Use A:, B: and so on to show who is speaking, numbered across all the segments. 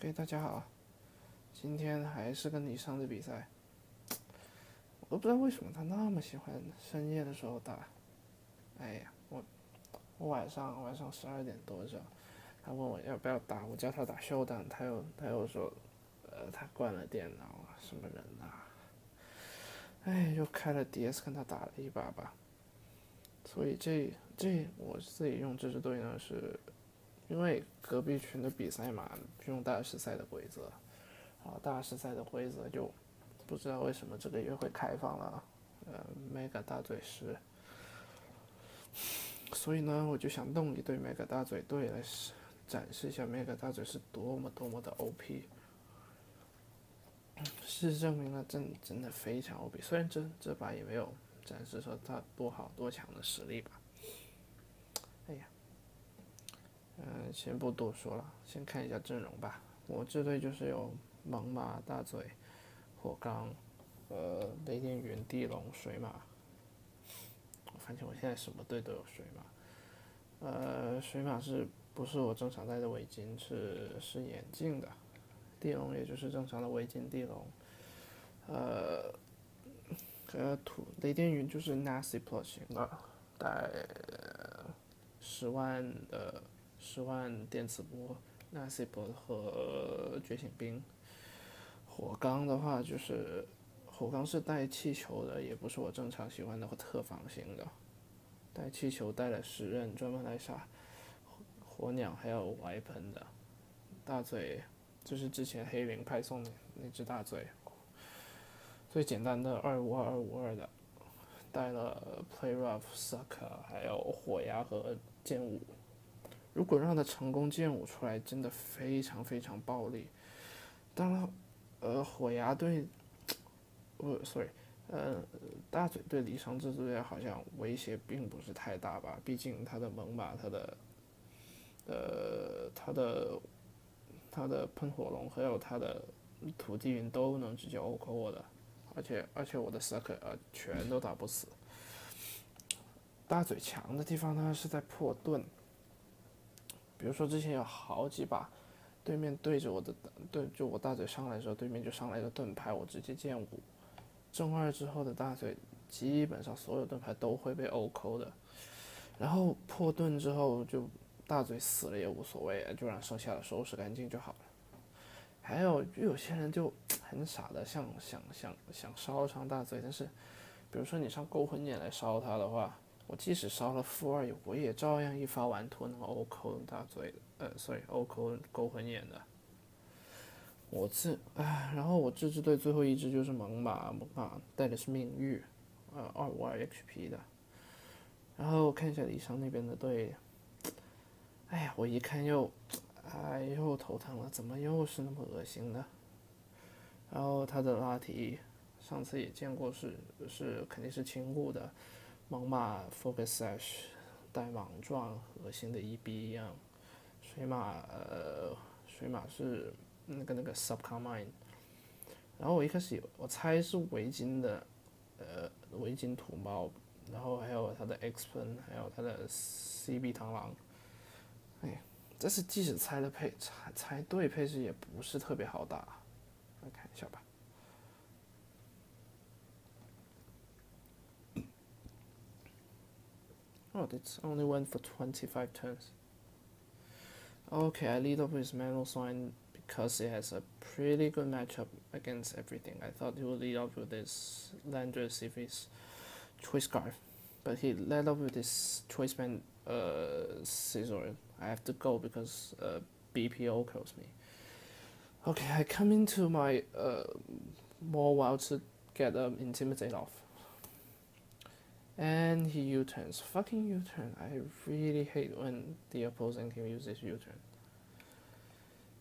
A: OK，大家好，今天还是跟李尚的比赛，我都不知道为什么他那么喜欢深夜的时候打。哎呀，我晚上12点多的时候，他问我要不要打，我叫他打休档，他又说，他关了电脑啊，什么人啊？哎，就开了 DS 跟他打了一把吧。所以这我自己用这支队呢，是因为隔壁群的比赛嘛，用大师赛的规则，然后大师赛的规则就不知道为什么这个月会开放了Mega 大嘴狮，所以呢，我就想弄一队 Mega 大嘴队来展示一下 Mega 大嘴是多么多么的 OP。事实证明了真的非常 OP，虽然这把也没有展示说他多好多强的实力吧。哎呀，先不多说了，先看一下阵容吧。我这队就是有猛犸、大嘴、火刚、雷电云、地龙、水马。我发现我现在什么队都有水马。水马是不是我正常戴的围巾？是眼镜的。地龙也就是正常的围巾地龙。雷电云就是 Nasty Plus 型的，带10万电磁波 Nasty Plus 和觉醒兵。火刚的话就是火刚是带气球的，也不是我正常喜欢的特防型的。带气球带了10刃，专门来杀火鸟还有歪喷的。大嘴就是之前黑灵派送的那只大嘴，最简单的252的，带了 Play Rough、Sucker 还有火牙和剑舞。如果让他成功剑舞出来，真的非常非常暴力。当然，火牙对，sorry，大嘴对离殇这队好像威胁并不是太大吧？毕竟他的猛犸，他的喷火龙还有他的土地云都能直接 OQ 我的，而且我的 Sucker 全都打不死。大嘴强的地方呢是在破盾，比如说之前有好几把，对面对着我的就我大嘴上来的时候，对面就上来个盾牌，我直接剑舞，正二之后的大嘴基本上所有盾牌都会被 OQ 的，然后破盾之后就大嘴死了也无所谓，就让剩下的收拾干净就好了。还有有些人就很傻的想烧伤大嘴，但是比如说你上勾魂眼来烧他的话，我即使烧了-2，我也照样一发完图能 OQ 大嘴sorry OQ 勾魂眼的。然后我这支队最后一支就是猛犸带的是命域，252 HP 的。然后看一下李尚那边的队，哎呀，我一看又头疼了，怎么又是那么恶心的？然后他的拉提，上次也见过是肯定是轻雾的，猛犸 Focus Sash 带莽撞，恶心的1B一样。水马是那个 Subcombine， 然后我一开始我猜是围巾的，围巾土猫，然后还有他的 X 喷，还有他的 CB 螳螂。哎，这是即使猜对配置也不是特别好打，来看一下吧。Oh, it's only went for 25 turns. Okay, I lead up with Manual Swine because it has a pretty good matchup against everything. I thought he would lead up with this Landers if he's Choice Scarf, but he led up with this Choice Band Scissor. I have to go because BPO kills me. Okay, I come into my more wild to get Intimidate off. And he U-turns. Fucking U-turn. I really hate when the opposing team uses U-turn.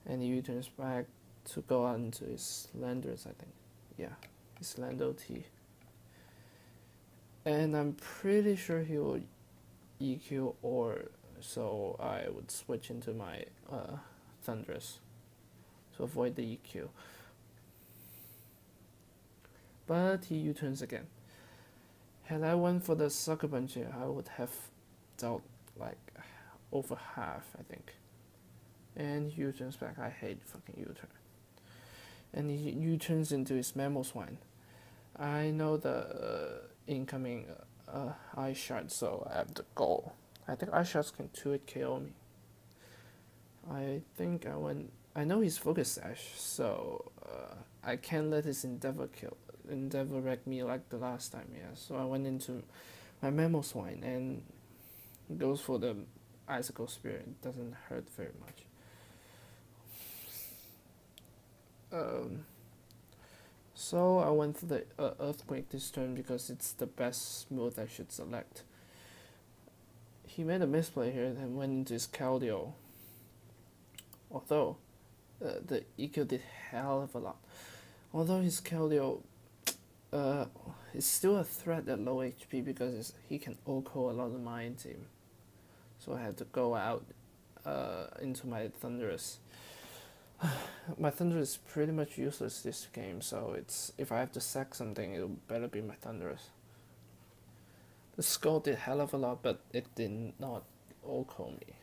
A: And he U-turns back to go out into his Landers, I think. Yeah, his Lando T. And I'm pretty sure he will EQ or so I would switch into my Thunderous to avoid the EQ. But he U-turns again. Had I went for the Sucker Punch here, I would have dealt like over half, I think. And he U-turns back. I hate fucking U-turn. And he U-turns into his mammal swine. I know the incoming eye shot, so I have to go. I think eye shots can 2-hit KO me. I think I know his focus sash, so I can't let his endeavor wreck me like the last time. Yeah, so I went into my mammal swine and goes for the icicle spirit. It doesn't hurt very much. So I went for the earthquake this turn because it's the best move I should select. He made a misplay here and went into his Keldeo. Although the EQ did hell of a lot. Although his Keldeo is still a threat at low HP because he can OHKO a lot of my team. So I had to go out into my Thunderous. My Thunderous is pretty much useless this game, so if I have to sack something, it'll better be my Thunderous. The Skull did hell of a lot, but it did not OHKO me.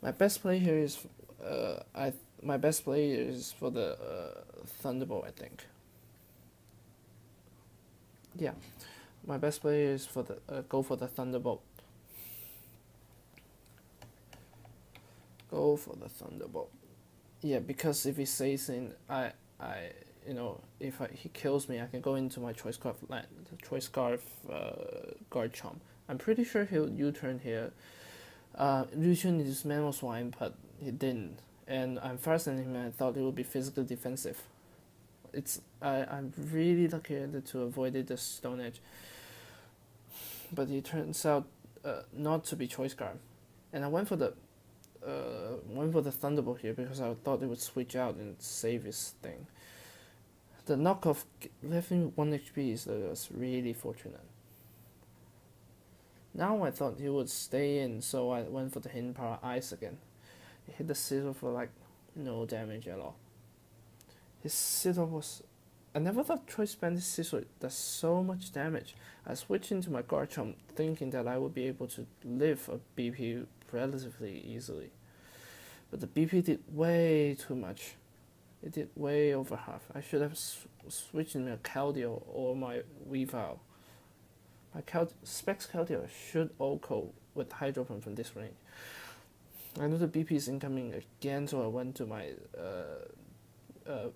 A: My best play here is for the Thunderbolt, I think. Yeah, my best play is for the go for the Thunderbolt. Go for the Thunderbolt. Yeah, because if he stays in, if he kills me, I can go into my Choice Scarf Guard Chomp. I'm pretty sure he'll U-turn here. U-turn is Mammal Swine, but he didn't. And I'm faster than him, and I thought it would be physically defensive. I'm really lucky to avoid the Stone Edge. But it turns out not to be Choice Scarf. And I went for the Thunderbolt here because I thought it would switch out and save his thing. The knockoff left him 1 HP, so it was really fortunate. Now I thought he would stay in, so I went for the Hidden Power Ice again. He hit the Scizor for like no damage at all. His Scizor was... I never thought Choice Bandit Scizor does so much damage. I switched into my Garchomp thinking that I would be able to live a BP relatively easily. But the BP did way too much. It did way over half. I should have switched in my Keldeo or my Weavile. My Specs Keldeo should OHKO with Hydro Pump from this range. I know the BP is incoming again, so I went to my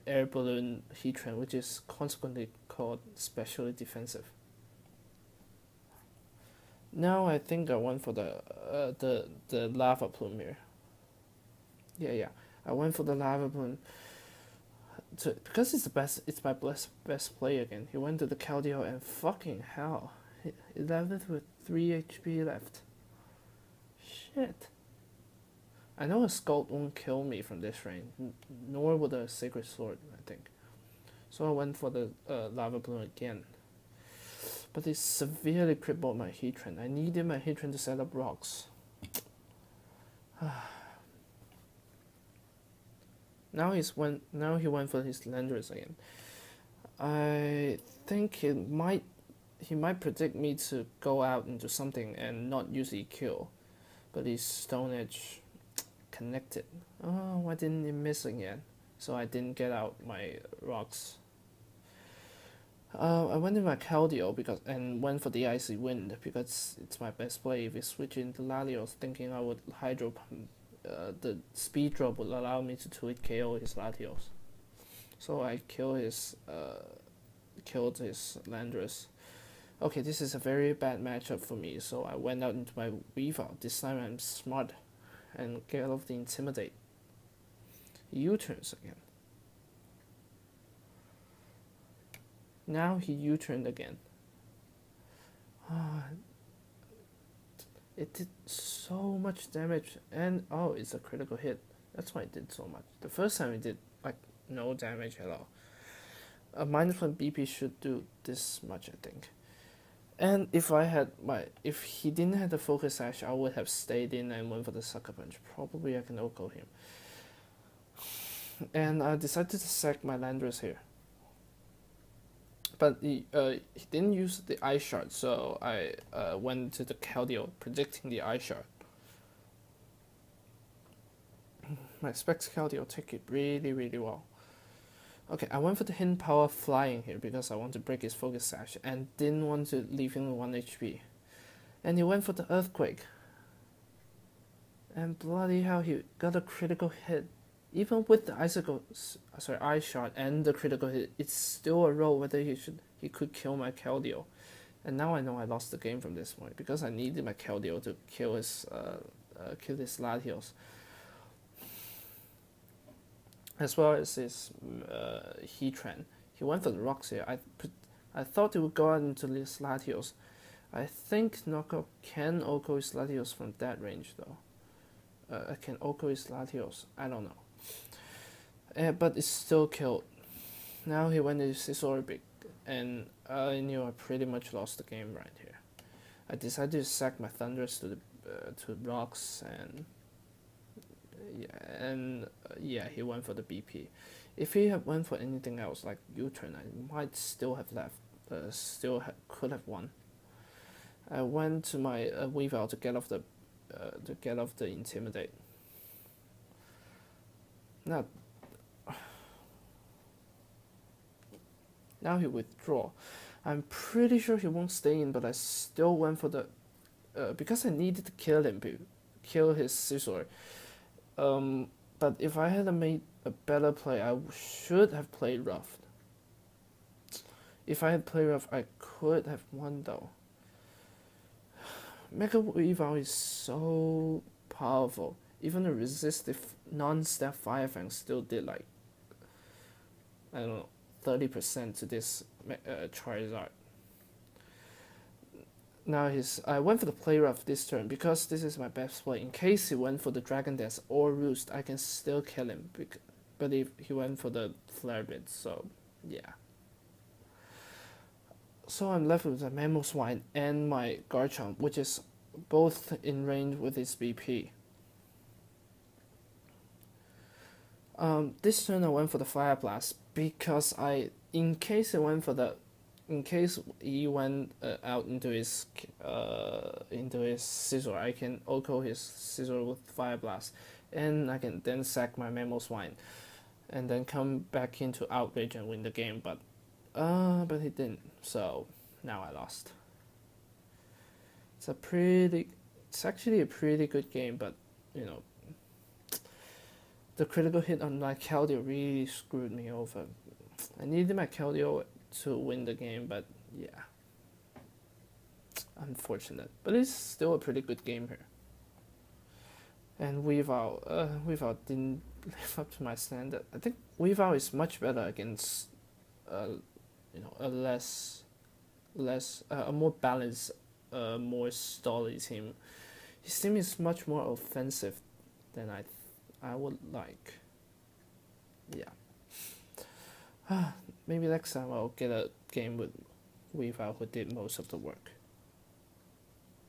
A: Air Balloon Heatran, which is consequently called Specially Defensive. Now I think I went for the Lava Plume here. Yeah. I went for the Lava Plume because it's the best. It's my best play again. He went to the Keldeo and fucking hell, he left it with 3 HP left. Shit. I know a Scald won't kill me from this range, nor would a Sacred Sword, I think. So I went for the Lava Plume again. But it severely crippled my Heatran. I needed my Heatran to set up rocks. Now he went for his Landorus again. I think he might predict me to go out into something and not use EQ, but his Stone Edge connected. Oh, why didn't he miss again? So I didn't get out my rocks. I went in my Keldeo and went for the Icy Wind because it's my best play. If he switched into Latios, thinking I would Hydro Pump, the speed drop would allow me to 2-hit KO his Latios. So I killed his Landorus. Okay, this is a very bad matchup for me, so I went out into my Weavile. This time I'm smart and get off the Intimidate. U-turns again. Now he U-turned again. It did so much damage, and oh, it's a critical hit. That's why it did so much. The first time it did like no damage at all. A -1 BP should do this much, I think. And if he didn't have the Focus Sash, I would have stayed in and went for the Sucker Punch. Probably I can OHKO him. And I decided to sack my Landorus here. But he didn't use the Ice Shard, so I went to the Keldeo, predicting the Ice Shard. my Specs Caldio take it really well. Okay, I went for the hidden power flying here because I want to break his focus sash and didn't want to leave him with 1 HP. And he went for the earthquake. And bloody hell, he got a critical hit. Even with the ice shot and the critical hit, it's still a roll whether he could kill my Caldio. And now I know I lost the game from this point because I needed my Caldio to kill his Latios, as well as his Heatran. He went for the rocks here. I thought he would go out into his Latios. I think Knockout can OHKO his Latios from that range though. I can OHKO his Latios. I don't know. But it's still killed. Now he went into Scizor, and I knew I pretty much lost the game right here. I decided to sack my Thunders to rocks, and he went for the BP. If he had went for anything else like U-turn, I might still have left. Could have won. I went to my Weavile to get off the Intimidate. Now he withdraw. I'm pretty sure he won't stay in, but I still went for the because I needed to kill his Scizor. But if I had made a better play, I should have played rough. If I had played rough, I could have won though. Mega Weavile is so powerful. Even the resistive non-step Fire Fang still did like, I don't know, 30% to this Charizard. Now I went for the play rough this turn because this is my best play. In case he went for the Dragon Dance or Roost, I can still kill him. But if he went for the Flare Blitz, so yeah. So I'm left with the Mamoswine and my Garchomp, which is both in range with his BP. This turn I went for the Fire Blast because in case he went out into his Scizor, I can OHKO his Scizor with Fire Blast, and I can then sack my Mamoswine, and then come back into Outrage and win the game. But he didn't, so now I lost. It's actually a pretty good game, but you know, the critical hit on my Caldio really screwed me over. I needed my Caldio to win the game, but yeah, unfortunate. But it's still a pretty good game here. And Weavile didn't live up to my standard. I think Weavile is much better against, a more balanced, more stolly team. His team is much more offensive than I would like. Yeah. Maybe next time I'll get a game with Weavile who did most of the work.